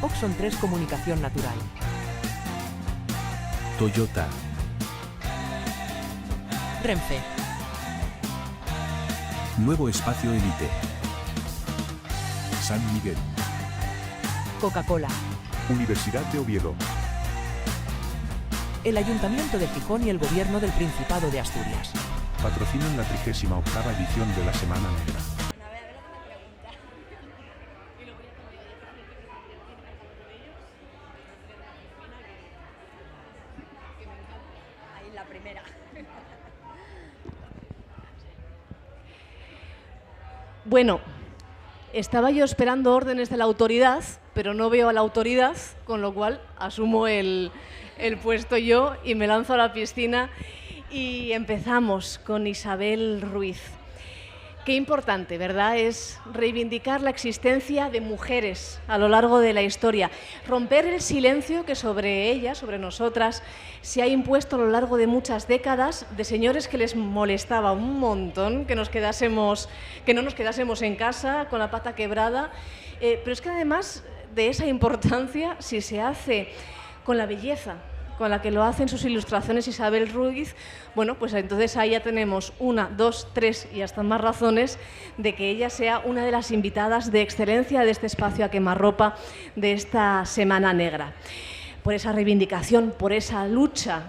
Oxon 3 Comunicación Natural. Toyota. Renfe. Nuevo Espacio Elite. San Miguel. Coca-Cola. Universidad de Oviedo. El Ayuntamiento de Gijón y el Gobierno del Principado de Asturias. Patrocinan la 38ª edición de la Semana Negra. Ahí la primera. Bueno, estaba yo esperando órdenes de la autoridad, pero no veo a la autoridad, con lo cual asumo el puesto yo y me lanzo a la piscina y empezamos con Isabel Ruiz. Qué importante, ¿verdad? Es reivindicar la existencia de mujeres a lo largo de la historia, romper el silencio que sobre ellas, sobre nosotras, se ha impuesto a lo largo de muchas décadas, de señores que les molestaba un montón que no nos quedásemos en casa con la pata quebrada, pero es que además de esa importancia, si se hace con la belleza con la que lo hacen sus ilustraciones Isabel Ruiz, bueno, pues entonces ahí ya tenemos 1, 2, 3 y hasta más razones de que ella sea una de las invitadas de excelencia de este espacio a quemarropa de esta Semana Negra. Por esa reivindicación, por esa lucha,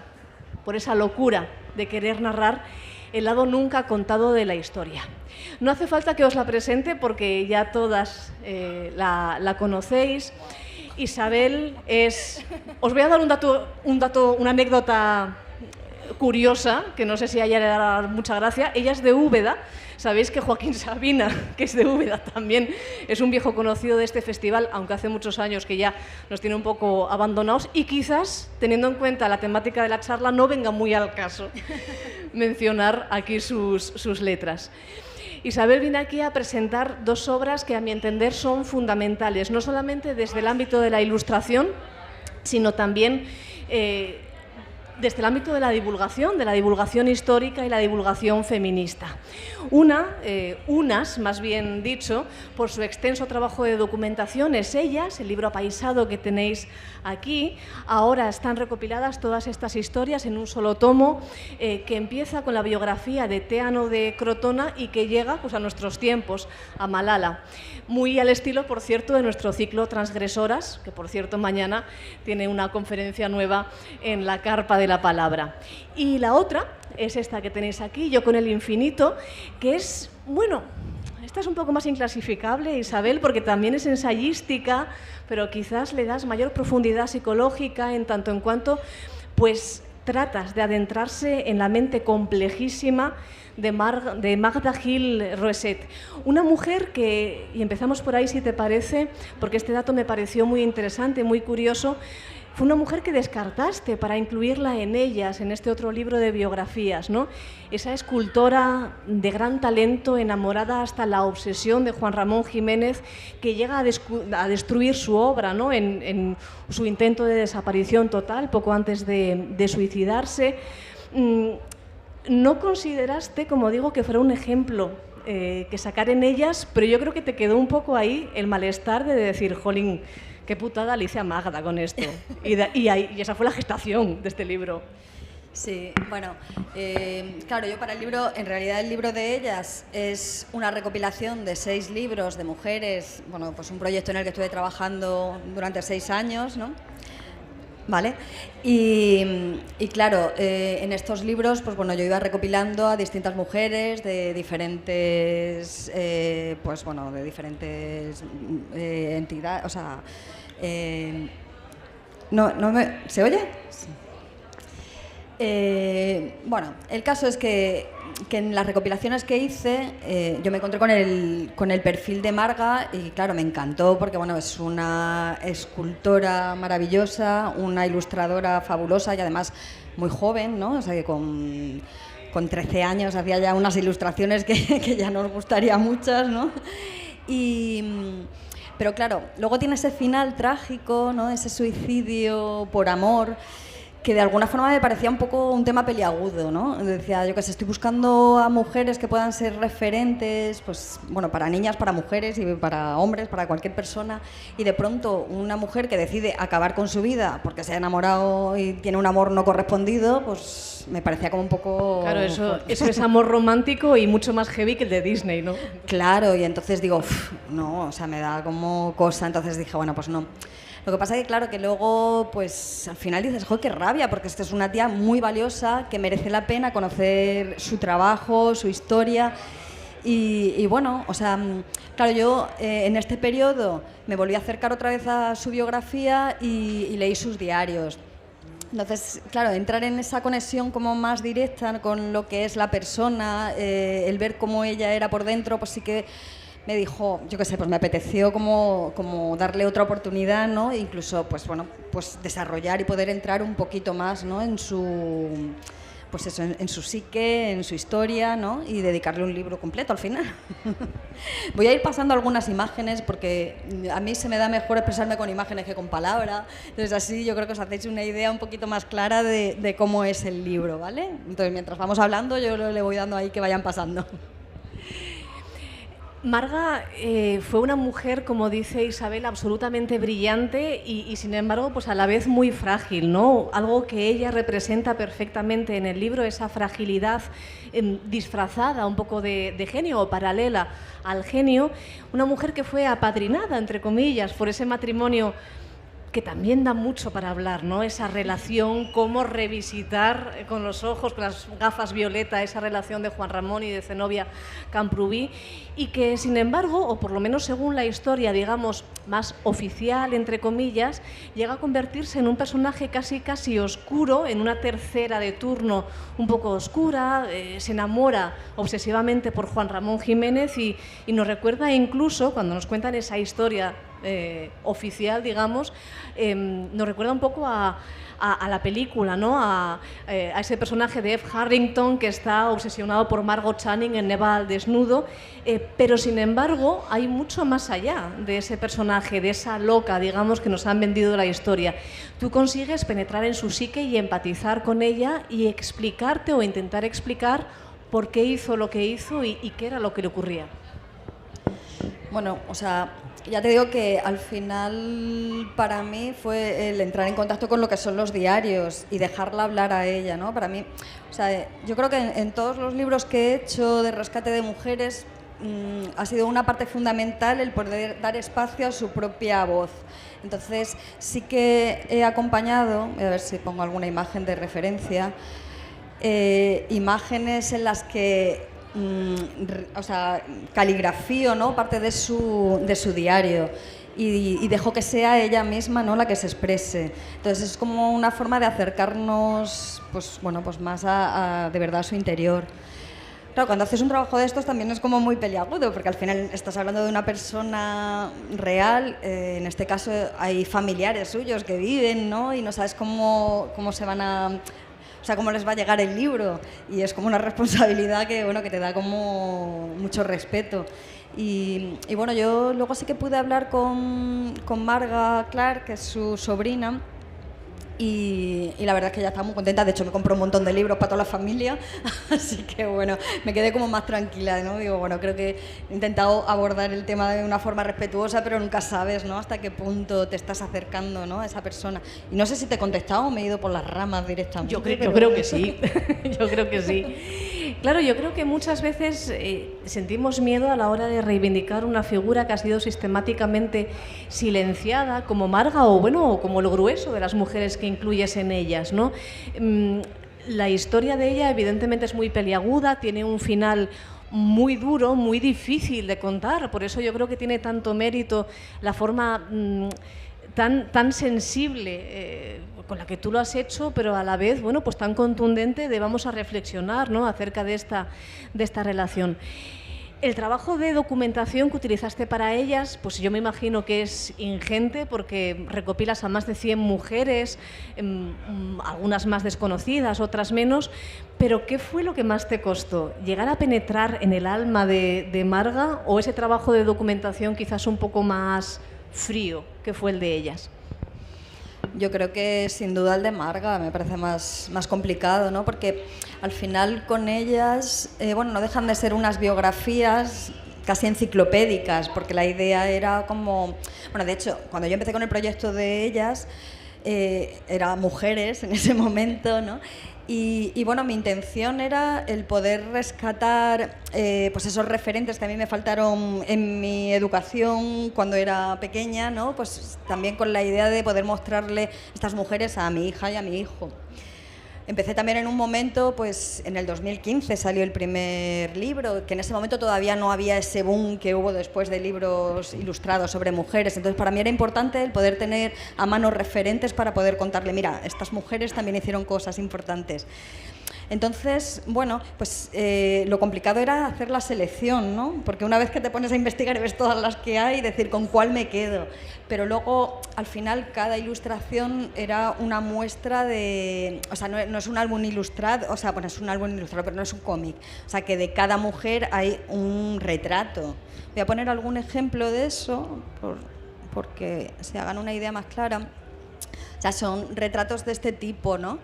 por esa locura de querer narrar el lado nunca contado de la historia. No hace falta que os la presente porque ya todas la conocéis. Isabel es... Os voy a dar una anécdota curiosa, que no sé si a ella le dará mucha gracia. Ella es de Úbeda. Sabéis que Joaquín Sabina, que es de Úbeda también, es un viejo conocido de este festival, aunque hace muchos años que ya nos tiene un poco abandonados y quizás, teniendo en cuenta la temática de la charla, no venga muy al caso mencionar aquí sus letras. Isabel viene aquí a presentar 2 obras que a mi entender son fundamentales, no solamente desde el ámbito de la ilustración, sino también desde el ámbito de la divulgación histórica y la divulgación feminista. Unas, más bien dicho, por su extenso trabajo de documentación, es ellas, el libro apaisado que tenéis aquí. Ahora están recopiladas todas estas historias en un solo tomo que empieza con la biografía de Teano de Crotona y que llega pues, a nuestros tiempos, a Malala. Muy al estilo, por cierto, de nuestro ciclo Transgresoras, que por cierto mañana tiene una conferencia nueva en la Carpa de la Palabra. Y la otra es esta que tenéis aquí, Yo con el infinito, que es, bueno, esta es un poco más inclasificable, Isabel, porque también es ensayística, pero quizás le das mayor profundidad psicológica en tanto en cuanto, pues, tratas de adentrarse en la mente complejísima de Magda Gil Roset, una mujer que, y empezamos por ahí si te parece, porque este dato me pareció muy interesante, muy curioso, fue una mujer que descartaste para incluirla en ellas, en este otro libro de biografías, ¿no? Esa escultora de gran talento, enamorada hasta la obsesión de Juan Ramón Jiménez, que llega a destruir su obra, ¿no? En su intento de desaparición total, poco antes de suicidarse. No consideraste, como digo, que fuera un ejemplo que sacar en ellas, pero yo creo que te quedó un poco ahí el malestar de decir, jolín, qué putada le hice a Magda con esto. Y esa fue la gestación de este libro. Sí, bueno, claro, yo para el libro, en realidad el libro de ellas es una recopilación de 6 libros de mujeres, bueno, pues un proyecto en el que estuve trabajando durante 6 años, ¿no? Vale, y claro, en estos libros, pues bueno, yo iba recopilando a distintas mujeres de diferentes, pues bueno, de diferentes entidades, o sea, ¿se oye? Sí. Bueno, el caso es que en las recopilaciones que hice yo me encontré con el perfil de Marga y claro, me encantó porque bueno, es una escultora maravillosa, una ilustradora fabulosa y además muy joven, ¿no? O sea que con 13 años hacía ya unas ilustraciones que ya nos gustaría muchas, ¿no? Pero claro, luego tiene ese final trágico, ¿no? Ese suicidio por amor que de alguna forma me parecía un poco un tema peliagudo, ¿no? Decía, yo que sé, estoy buscando a mujeres que puedan ser referentes, pues bueno, para niñas, para mujeres y para hombres, para cualquier persona, y de pronto una mujer que decide acabar con su vida porque se ha enamorado y tiene un amor no correspondido, pues me parecía como un poco... Claro, eso es amor romántico y mucho más heavy que el de Disney, ¿no? Claro, y entonces digo, no, o sea, me da como cosa, entonces dije, bueno, pues no. Lo que pasa es que, claro, que luego, pues al final dices, joder, qué rabia, porque esta es una tía muy valiosa, que merece la pena conocer su trabajo, su historia. Y bueno, o sea, claro, yo en este periodo me volví a acercar otra vez a su biografía y leí sus diarios. Entonces, claro, entrar en esa conexión como más directa con lo que es la persona, el ver cómo ella era por dentro, pues sí que me dijo, yo qué sé, pues me apeteció como darle otra oportunidad, ¿no? E incluso, pues bueno, pues desarrollar y poder entrar un poquito más, ¿no? En su, pues eso, en su psique, en su historia, ¿no? Y dedicarle un libro completo al final. Voy a ir pasando algunas imágenes porque a mí se me da mejor expresarme con imágenes que con palabras. Entonces así yo creo que os hacéis una idea un poquito más clara de cómo es el libro, ¿vale? Entonces mientras vamos hablando yo le voy dando ahí que vayan pasando. Marga fue una mujer, como dice Isabel, absolutamente brillante y sin embargo, pues a la vez muy frágil, ¿no? Algo que ella representa perfectamente en el libro, esa fragilidad disfrazada un poco de genio o paralela al genio. Una mujer que fue apadrinada, entre comillas, por ese matrimonio que también da mucho para hablar, ¿no? Esa relación, cómo revisitar con los ojos, con las gafas violeta, esa relación de Juan Ramón y de Zenobia Camprubí, y que, sin embargo, o por lo menos según la historia, digamos, más oficial, entre comillas, llega a convertirse en un personaje casi oscuro, en una tercera de turno un poco oscura, se enamora obsesivamente por Juan Ramón Jiménez y nos recuerda incluso, cuando nos cuentan esa historia oficial, digamos, nos recuerda un poco a la película, ¿no? A ese personaje de F. Harrington que está obsesionado por Margot Channing en Neva al desnudo, pero sin embargo hay mucho más allá de ese personaje, de esa loca, digamos, que nos han vendido la historia. Tú consigues penetrar en su psique y empatizar con ella y explicarte o intentar explicar por qué hizo lo que hizo y qué era lo que le ocurría. Bueno, o sea, ya te digo que al final para mí fue el entrar en contacto con lo que son los diarios y dejarla hablar a ella, ¿no? Para mí, o sea, yo creo que en todos los libros que he hecho de rescate de mujeres ha sido una parte fundamental el poder dar espacio a su propia voz. Entonces sí que he acompañado, voy a ver si pongo alguna imagen de referencia, imágenes en las que o sea, caligrafío, ¿no? Parte de su diario y dejo que sea ella misma, ¿no? La que se exprese. Entonces es como una forma de acercarnos, pues bueno, pues más a de verdad a su interior. Claro, cuando haces un trabajo de estos también es como muy peliagudo, porque al final estás hablando de una persona real, en este caso hay familiares suyos que viven, ¿no? Y no sabes cómo se van a... O sea, cómo les va a llegar el libro, y es como una responsabilidad que, bueno, que te da como mucho respeto. Y bueno, yo luego sí que pude hablar con Marga Clark, que es su sobrina, y la verdad es que ella está muy contenta. De hecho, me compró un montón de libros para toda la familia, así que bueno, me quedé como más tranquila, ¿no? Digo, bueno, creo que he intentado abordar el tema de una forma respetuosa, pero nunca sabes, ¿no? Hasta qué punto te estás acercando, ¿no? A esa persona. Y no sé si te he contestado o me he ido por las ramas directamente. Yo creo que sí, yo creo que sí. Claro, yo creo que muchas veces sentimos miedo a la hora de reivindicar una figura que ha sido sistemáticamente silenciada, como Marga o bueno, o como el grueso de las mujeres que incluyes en ellas, ¿no? La historia de ella evidentemente es muy peliaguda, tiene un final muy duro, muy difícil de contar, por eso yo creo que tiene tanto mérito la forma tan sensible con la que tú lo has hecho, pero a la vez, bueno, pues tan contundente de vamos a reflexionar, ¿no? Acerca de esta relación. El trabajo de documentación que utilizaste para ellas, pues yo me imagino que es ingente porque recopilas a más de 100 mujeres, algunas más desconocidas, otras menos, pero ¿qué fue lo que más te costó? ¿Llegar a penetrar en el alma de Marga o ese trabajo de documentación quizás un poco más frío que fue el de ellas? Yo creo que sin duda el de Marga me parece más complicado, ¿no? Porque al final con ellas, bueno, no dejan de ser unas biografías casi enciclopédicas, porque la idea era como... Bueno, de hecho, cuando yo empecé con el proyecto de ellas, eran mujeres en ese momento, ¿no? Y bueno, mi intención era el poder rescatar pues esos referentes que a mí me faltaron en mi educación cuando era pequeña, ¿no? Pues también con la idea de poder mostrarle estas mujeres a mi hija y a mi hijo. Empecé también en un momento, pues en el 2015 salió el primer libro, que en ese momento todavía no había ese boom que hubo después de libros ilustrados sobre mujeres. Entonces para mí era importante el poder tener a mano referentes para poder contarle, mira, estas mujeres también hicieron cosas importantes. Entonces, bueno, pues lo complicado era hacer la selección, ¿no? Porque una vez que te pones a investigar y ves todas las que hay, decir con cuál me quedo. Pero luego, al final, cada ilustración era una muestra de... O sea, no es un álbum ilustrado, o sea, bueno, es un álbum ilustrado, pero no es un cómic. O sea, que de cada mujer hay un retrato. Voy a poner algún ejemplo de eso, porque se hagan una idea más clara. O sea, son retratos de este tipo, ¿no?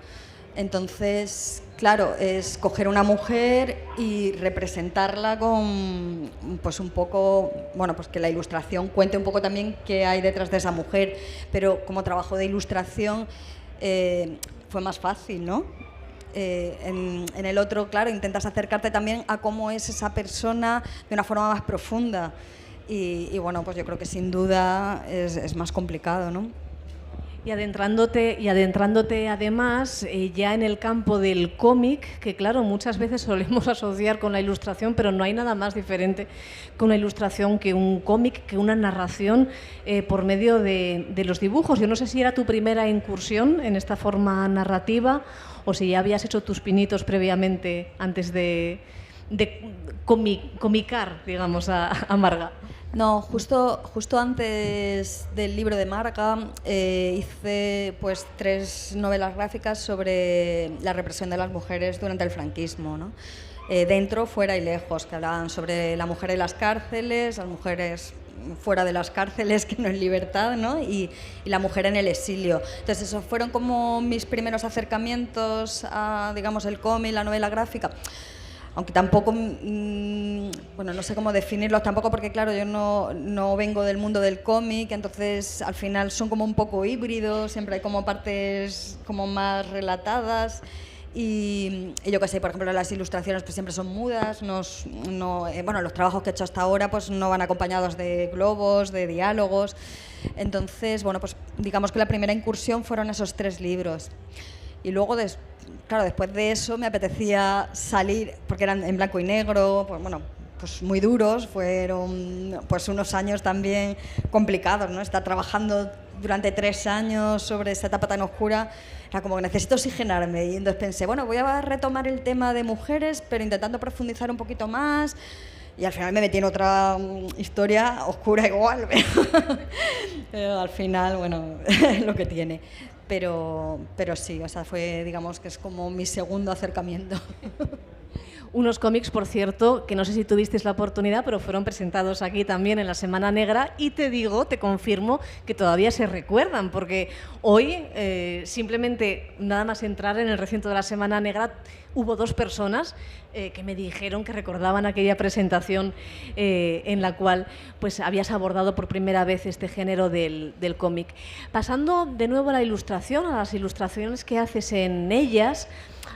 Entonces, claro, es coger una mujer y representarla con, pues un poco, bueno, pues que la ilustración cuente un poco también qué hay detrás de esa mujer, pero como trabajo de ilustración fue más fácil, ¿no? En el otro, claro, intentas acercarte también a cómo es esa persona de una forma más profunda y bueno, pues yo creo que sin duda es más complicado, ¿no? Y adentrándote además ya en el campo del cómic, que claro, muchas veces solemos asociar con la ilustración, pero no hay nada más diferente con una ilustración que un cómic, que una narración por medio de los dibujos. Yo no sé si era tu primera incursión en esta forma narrativa o si ya habías hecho tus pinitos previamente antes de comicar, digamos, a Marga. No, justo antes del libro de Marga hice pues 3 novelas gráficas sobre la represión de las mujeres durante el franquismo, ¿no? Dentro, fuera y lejos, que hablaban sobre la mujer en las cárceles, las mujeres fuera de las cárceles, que no en libertad, ¿no? Y la mujer en el exilio. Entonces, esos fueron como mis primeros acercamientos a, digamos, el cómic, la novela gráfica. Aunque tampoco, bueno, no sé cómo definirlos tampoco porque, claro, yo no vengo del mundo del cómic, entonces al final son como un poco híbridos, siempre hay como partes como más relatadas y yo qué sé, por ejemplo, las ilustraciones pues siempre son mudas, bueno, los trabajos que he hecho hasta ahora pues no van acompañados de globos, de diálogos, entonces, bueno, pues digamos que la primera incursión fueron esos 3 libros. Y luego, claro, después de eso me apetecía salir, porque eran en blanco y negro, pues bueno, pues muy duros, fueron pues unos años también complicados, ¿no? Estar trabajando durante 3 años sobre esa etapa tan oscura, era como que necesito oxigenarme. Y entonces pensé, bueno, voy a retomar el tema de mujeres, pero intentando profundizar un poquito más. Y al final me metí en otra historia oscura igual, pero al final, bueno, es lo que tiene. Pero sí, o sea, fue, digamos, que es como mi segundo acercamiento. Unos cómics, por cierto, que no sé si tuvisteis la oportunidad, pero fueron presentados aquí también en la Semana Negra y te confirmo que todavía se recuerdan, porque hoy, simplemente nada más entrar en el recinto de la Semana Negra, hubo 2 personas que me dijeron que recordaban aquella presentación en la cual pues, habías abordado por primera vez este género del cómic. Pasando de nuevo a la ilustración, a las ilustraciones que haces en ellas,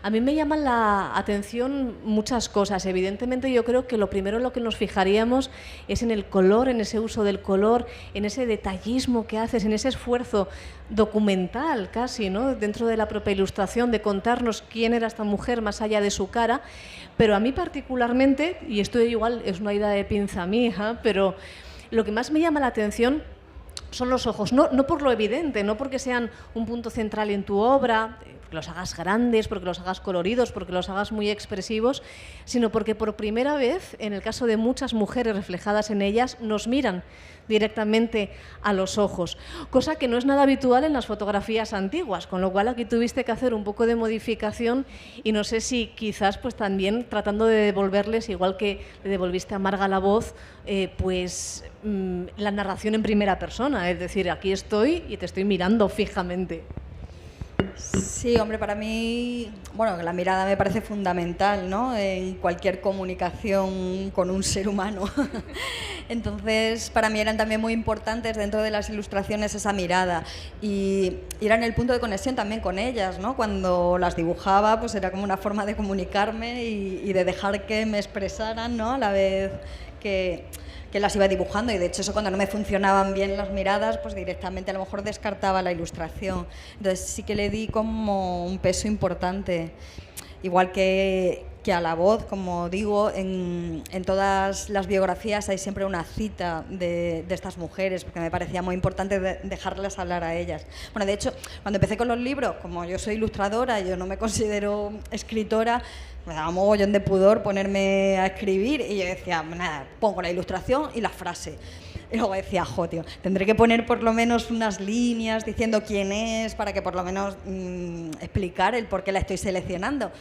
a mí me llaman la atención muchas cosas. Evidentemente yo creo que lo primero en lo que nos fijaríamos es en el color, en ese uso del color, en ese detallismo que haces, en ese esfuerzo documental casi, ¿no? Dentro de la propia ilustración, de contarnos quién era esta mujer más allá de su cara. Pero a mí particularmente, y esto igual es una idea de pinza mía, pero lo que más me llama la atención son los ojos, no por lo evidente, no porque sean un punto central en tu obra, porque los hagas grandes, porque los hagas coloridos, porque los hagas muy expresivos, sino porque por primera vez, en el caso de muchas mujeres reflejadas en ellas, nos miran directamente a los ojos, cosa que no es nada habitual en las fotografías antiguas, con lo cual aquí tuviste que hacer un poco de modificación y no sé si quizás pues también tratando de devolverles, igual que le devolviste a Marga la voz, la narración en primera persona, es decir, aquí estoy y te estoy mirando fijamente. Sí, hombre, para mí, bueno, la mirada me parece fundamental, ¿no? En cualquier comunicación con un ser humano. Entonces, para mí eran también muy importantes dentro de las ilustraciones esa mirada y eran el punto de conexión también con ellas, ¿no? Cuando las dibujaba, pues era como una forma de comunicarme y de dejar que me expresaran, ¿no? A la vez que las iba dibujando, y de hecho eso, cuando no me funcionaban bien las miradas, pues directamente a lo mejor descartaba la ilustración. Entonces sí que le di como un peso importante, igual que a la voz, como digo, en todas las biografías hay siempre una cita de estas mujeres, porque me parecía muy importante dejarles hablar a ellas. Bueno, de hecho, cuando empecé con los libros, como yo soy ilustradora, yo no me considero escritora, me daba mogollón de pudor ponerme a escribir, y yo decía, nada, pongo la ilustración y la frase. Y luego decía, tío, tendré que poner por lo menos unas líneas diciendo quién es, para que por lo menos explicar el por qué la estoy seleccionando.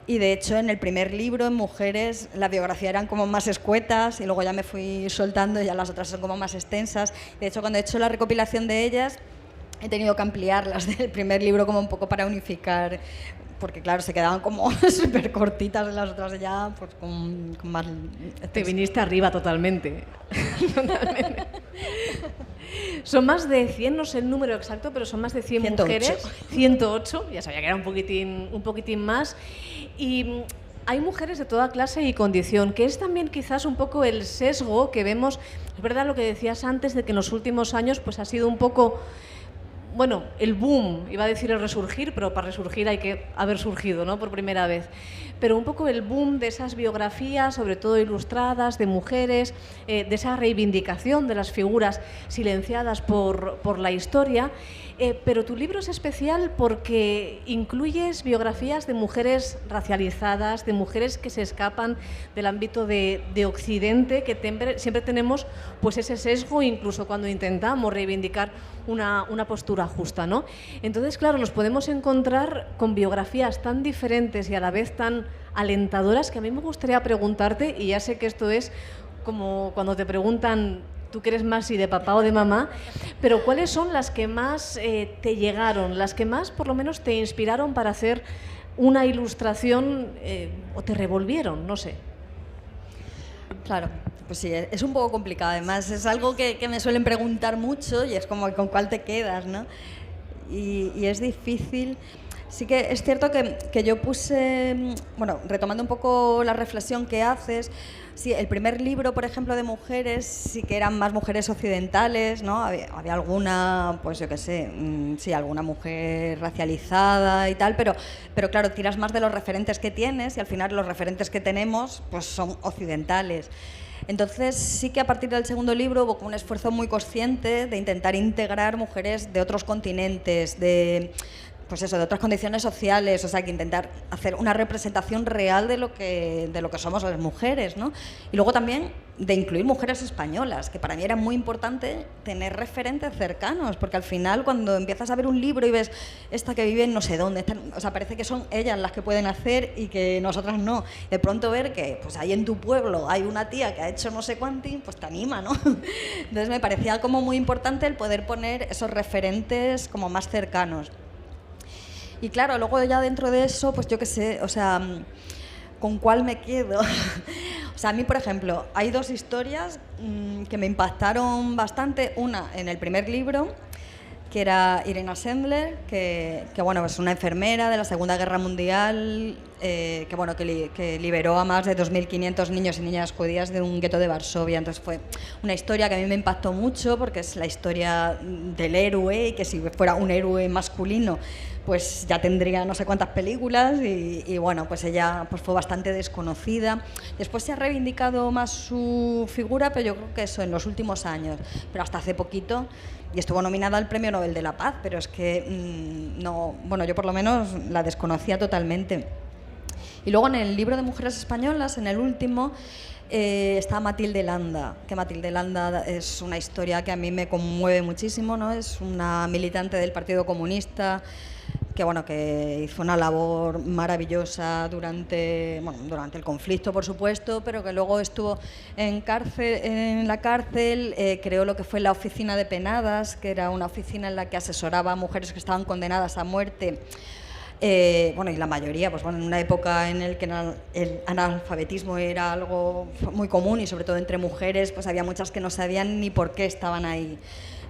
Y de hecho, en el primer libro, en Mujeres, la biografía eran como más escuetas, y luego ya me fui soltando, y ya las otras son como más extensas. De hecho, cuando he hecho la recopilación de ellas, he tenido que ampliar las del primer libro como un poco para unificar, porque claro, se quedaban como súper cortitas, las otras ya pues con más... Te viniste arriba totalmente. Totalmente. Son más de 100, no sé el número exacto, pero son más de 100 108. mujeres. 108, ya sabía que era un poquitín más. Y hay mujeres de toda clase y condición, que es también quizás un poco el sesgo que vemos. Es verdad lo que decías antes, de que en los últimos años pues ha sido un poco... Bueno, el boom, iba a decir el resurgir, pero para resurgir hay que haber surgido, ¿no?, por primera vez. Pero un poco el boom de esas biografías, sobre todo ilustradas, de mujeres, de esa reivindicación de las figuras silenciadas por la historia. Pero tu libro es especial porque incluyes biografías de mujeres racializadas, de mujeres que se escapan del ámbito de Occidente, que siempre tenemos pues ese sesgo, incluso cuando intentamos reivindicar una postura justa, ¿no? Entonces, claro, nos podemos encontrar con biografías tan diferentes y a la vez tan alentadoras, que a mí me gustaría preguntarte, y ya sé que esto es como cuando te preguntan tú que eres más si de papá o de mamá, pero ¿cuáles son las que más te llegaron, las que más por lo menos te inspiraron para hacer una ilustración o te revolvieron? No sé. Claro, pues sí, es un poco complicado. Además, es algo que me suelen preguntar mucho, y es como con cuál te quedas, ¿no? Y es difícil. Sí que es cierto que yo puse, bueno, retomando un poco la reflexión que haces, sí, el primer libro, por ejemplo, de mujeres, sí que eran más mujeres occidentales, ¿no? Había alguna, pues yo qué sé, sí, alguna mujer racializada y tal, pero claro, tiras más de los referentes que tienes, y al final los referentes que tenemos pues son occidentales. Entonces sí que a partir del segundo libro hubo un esfuerzo muy consciente de intentar integrar mujeres de otros continentes, pues eso, de otras condiciones sociales, o sea, que intentar hacer una representación real de lo que somos las mujeres, ¿no? Y luego también de incluir mujeres españolas, que para mí era muy importante tener referentes cercanos, porque al final cuando empiezas a ver un libro y ves esta que vive en no sé dónde, o sea, parece que son ellas las que pueden hacer y que nosotras no. De pronto ver que pues ahí en tu pueblo hay una tía que ha hecho no sé cuánti, pues te anima, ¿no? Entonces me parecía como muy importante el poder poner esos referentes como más cercanos. Y claro, luego ya dentro de eso, pues yo qué sé, o sea, ¿con cuál me quedo? O sea, a mí, por ejemplo, hay dos historias que me impactaron bastante. Una, en el primer libro, que era Irena Sendler, que bueno, es una enfermera de la Segunda Guerra Mundial, que liberó a más de 2.500 niños y niñas judías de un gueto de Varsovia. Entonces fue una historia que a mí me impactó mucho, porque es la historia del héroe, y que si fuera un héroe masculino, pues ya tendría no sé cuántas películas, y bueno, pues ella pues fue bastante desconocida. Después se ha reivindicado más su figura, pero yo creo que eso en los últimos años, pero hasta hace poquito, y estuvo nominada al Premio Nobel de la Paz, pero es que no, bueno, yo por lo menos la desconocía totalmente. Y luego en el libro de Mujeres Españolas, en el último, está Matilde Landa, que Matilde Landa es una historia que a mí me conmueve muchísimo, ¿no? Es una militante del Partido Comunista que hizo una labor maravillosa durante el conflicto, por supuesto, pero que luego estuvo en la cárcel, creó lo que fue la Oficina de Penadas, que era una oficina en la que asesoraba a mujeres que estaban condenadas a muerte. Y la mayoría, en una época en la que el analfabetismo era algo muy común y sobre todo entre mujeres, pues había muchas que no sabían ni por qué estaban ahí.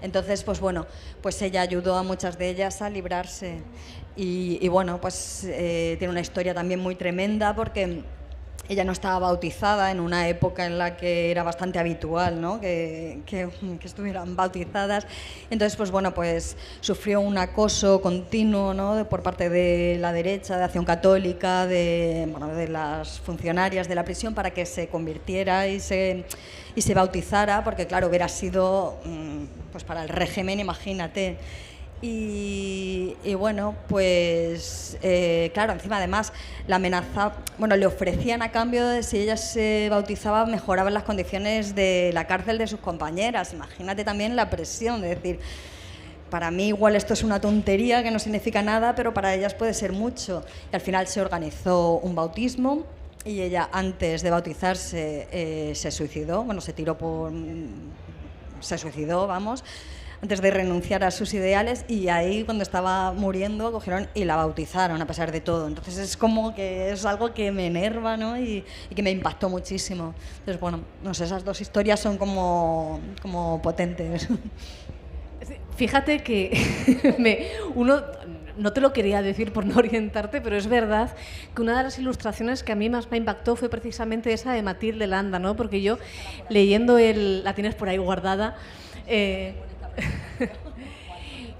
Entonces, pues ella ayudó a muchas de ellas a librarse y tiene una historia también muy tremenda porque ella no estaba bautizada en una época en la que era bastante habitual, ¿no? que estuvieran bautizadas. Entonces, pues sufrió un acoso continuo, ¿no? Por parte de la derecha, de Acción Católica, de las funcionarias de la prisión para que se convirtiera y se bautizara, porque claro, hubiera sido pues para el régimen, imagínate. Claro, encima además la amenaza, le ofrecían a cambio de si ella se bautizaba mejoraban las condiciones de la cárcel de sus compañeras. Imagínate también la presión de decir, para mí igual esto es una tontería que no significa nada, pero para ellas puede ser mucho. Y al final se organizó un bautismo y ella antes de bautizarse se suicidó, se suicidó, antes de renunciar a sus ideales, y ahí cuando estaba muriendo cogieron y la bautizaron a pesar de todo. Entonces es como que es algo que me enerva, ¿no? y que me impactó muchísimo. Entonces esas dos historias son como potentes. Fíjate que uno no te lo quería decir por no orientarte, pero es verdad que una de las ilustraciones que a mí más me impactó fue precisamente esa de Matilde Landa, ¿no? Porque yo leyendo la tienes por ahí guardada.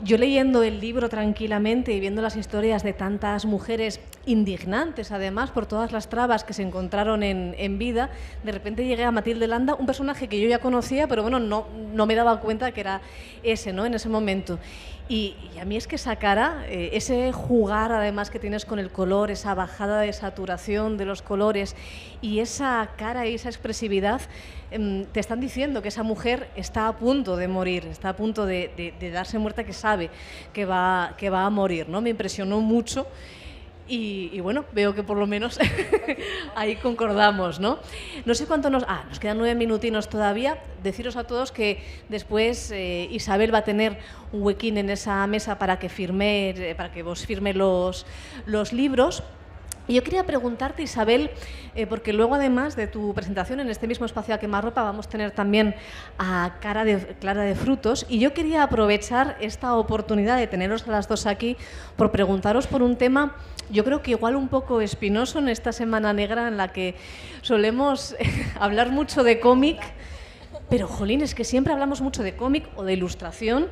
Yo leyendo el libro tranquilamente y viendo las historias de tantas mujeres indignantes, además, por todas las trabas que se encontraron en vida, de repente llegué a Matilde Landa, un personaje que yo ya conocía, pero no me daba cuenta que era ese, ¿no? En ese momento. Y a mí es que esa cara, ese jugar además que tienes con el color, esa bajada de saturación de los colores y esa cara y esa expresividad, te están diciendo que esa mujer está a punto de morir, está a punto de darse muerta, que sabe que va a morir, ¿no? Me impresionó mucho. Y veo que por lo menos ahí concordamos, ¿no? No sé cuánto nos quedan 9 minutinos todavía. Deciros a todos que después Isabel va a tener un huequín en esa mesa para que vos firme los libros. Y yo quería preguntarte, Isabel, porque luego además de tu presentación en este mismo espacio a quemarropa vamos a tener también a Clara de Frutos, y yo quería aprovechar esta oportunidad de teneros a las dos aquí por preguntaros por un tema, yo creo que igual un poco espinoso en esta Semana Negra en la que solemos hablar mucho de cómic, pero jolín, es que siempre hablamos mucho de cómic o de ilustración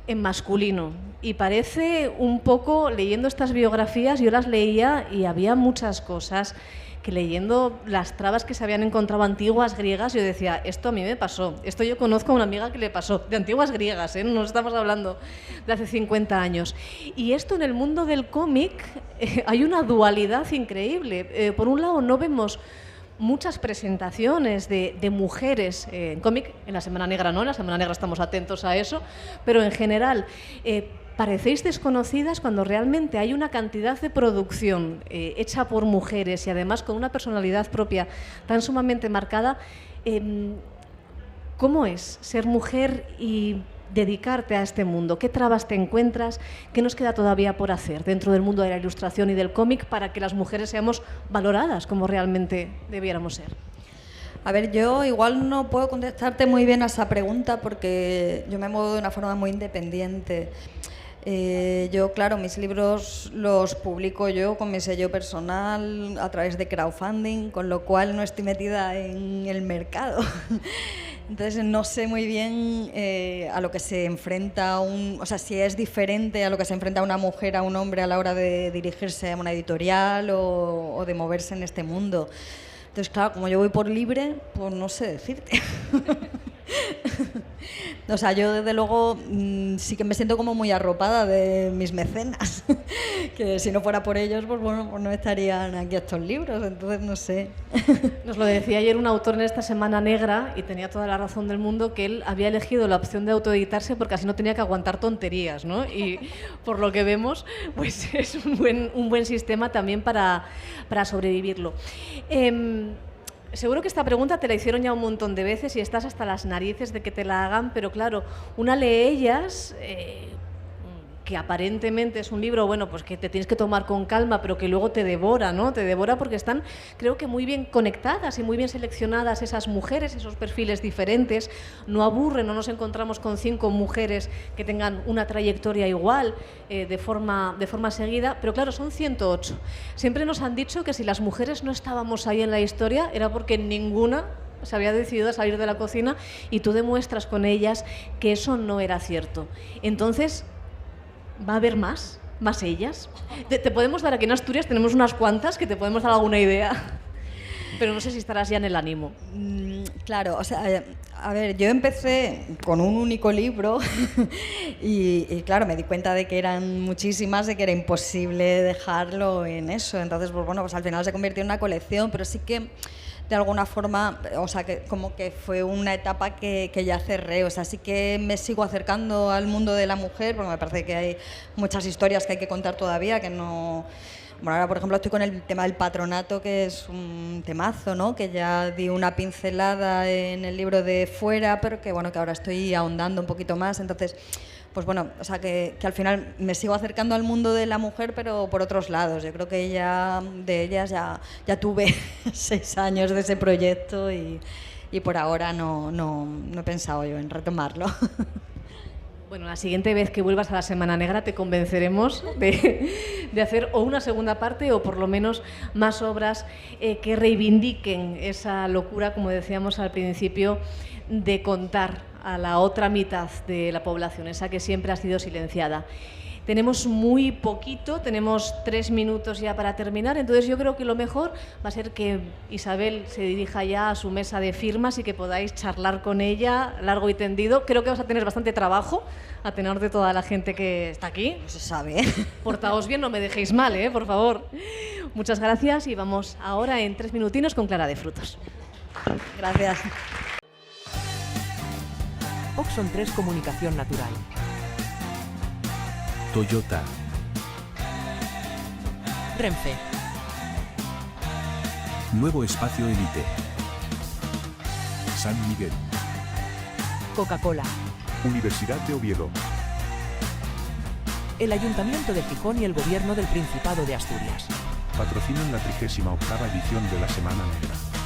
en masculino, y parece un poco, leyendo estas biografías, yo las leía y había muchas cosas que leyendo las trabas que se habían encontrado antiguas griegas, yo decía, esto a mí me pasó, esto yo conozco a una amiga que le pasó, de antiguas griegas, no estamos hablando de hace 50 años. Y esto en el mundo del cómic hay una dualidad increíble. Por un lado no vemos muchas presentaciones de mujeres en cómic, en la Semana Negra no, en la Semana Negra estamos atentos a eso, pero en general parecéis desconocidas cuando realmente hay una cantidad de producción hecha por mujeres y además con una personalidad propia tan sumamente marcada. ¿Cómo es ser mujer y dedicarte a este mundo? ¿Qué trabas te encuentras? ¿Qué nos queda todavía por hacer dentro del mundo de la ilustración y del cómic para que las mujeres seamos valoradas como realmente debiéramos ser? A ver, yo igual no puedo contestarte muy bien a esa pregunta porque yo me muevo de una forma muy independiente. Yo, claro, mis libros los publico yo con mi sello personal a través de crowdfunding, con lo cual no estoy metida en el mercado. Entonces no sé muy bien a lo que se enfrenta si es diferente a lo que se enfrenta una mujer a un hombre a la hora de dirigirse a una editorial o de moverse en este mundo. Entonces, claro, como yo voy por libre, pues no sé decirte. O sea, yo desde luego sí que me siento como muy arropada de mis mecenas, que si no fuera por ellos, pues bueno, pues no estarían aquí estos libros, entonces no sé. Nos lo decía ayer un autor en esta Semana Negra, y tenía toda la razón del mundo, que él había elegido la opción de autoeditarse porque así no tenía que aguantar tonterías, ¿no? Y por lo que vemos, pues es un buen sistema también para sobrevivirlo. Seguro que esta pregunta te la hicieron ya un montón de veces y estás hasta las narices de que te la hagan, pero claro, una lee ellas, que aparentemente es un libro, bueno, pues que te tienes que tomar con calma, pero que luego te devora, ¿no? Te devora porque están, creo que muy bien conectadas y muy bien seleccionadas esas mujeres, esos perfiles diferentes. No aburren, no nos encontramos con 5 mujeres que tengan una trayectoria igual de forma seguida, pero claro, son 108. Siempre nos han dicho que si las mujeres no estábamos ahí en la historia era porque ninguna se había decidido a salir de la cocina, y tú demuestras con ellas que eso no era cierto. Entonces, ¿va a haber más ellas? Te podemos dar aquí en Asturias, tenemos unas cuantas que te podemos dar alguna idea, pero no sé si estarás ya en el ánimo. Claro, o sea, a ver, yo empecé con un único libro y claro, me di cuenta de que eran muchísimas, de que era imposible dejarlo en eso. Entonces, pues bueno, pues al final se convirtió en una colección, pero sí que de alguna forma, o sea, que como que fue una etapa que ya cerré, o sea, sí que me sigo acercando al mundo de la mujer, porque me parece que hay muchas historias que hay que contar todavía, que no... Bueno, ahora, por ejemplo, estoy con el tema del patronato, que es un temazo, ¿no? Que ya di una pincelada en el libro de Fuera, pero que, bueno, que ahora estoy ahondando un poquito más, entonces... Pues bueno, o sea que al final me sigo acercando al mundo de la mujer, pero por otros lados. Yo creo que de ellas ya tuve 6 años de ese proyecto y por ahora no he pensado yo en retomarlo. Bueno, la siguiente vez que vuelvas a la Semana Negra te convenceremos de hacer o una segunda parte o por lo menos más obras que reivindiquen esa locura, como decíamos al principio, de contar a la otra mitad de la población, esa que siempre ha sido silenciada. Tenemos muy poquito, tenemos 3 minutos ya para terminar, entonces yo creo que lo mejor va a ser que Isabel se dirija ya a su mesa de firmas y que podáis charlar con ella largo y tendido. Creo que vas a tener bastante trabajo a tenor de toda la gente que está aquí. No se sabe. Portaos bien, no me dejéis mal, por favor. Muchas gracias y vamos ahora en 3 minutinos con Clara de Frutos. Gracias. Oxon 3 Comunicación Natural. Toyota. Renfe. Nuevo Espacio Elite. San Miguel. Coca-Cola. Universidad de Oviedo. El Ayuntamiento de Gijón y el Gobierno del Principado de Asturias. Patrocinan la 38ª edición de la Semana Negra.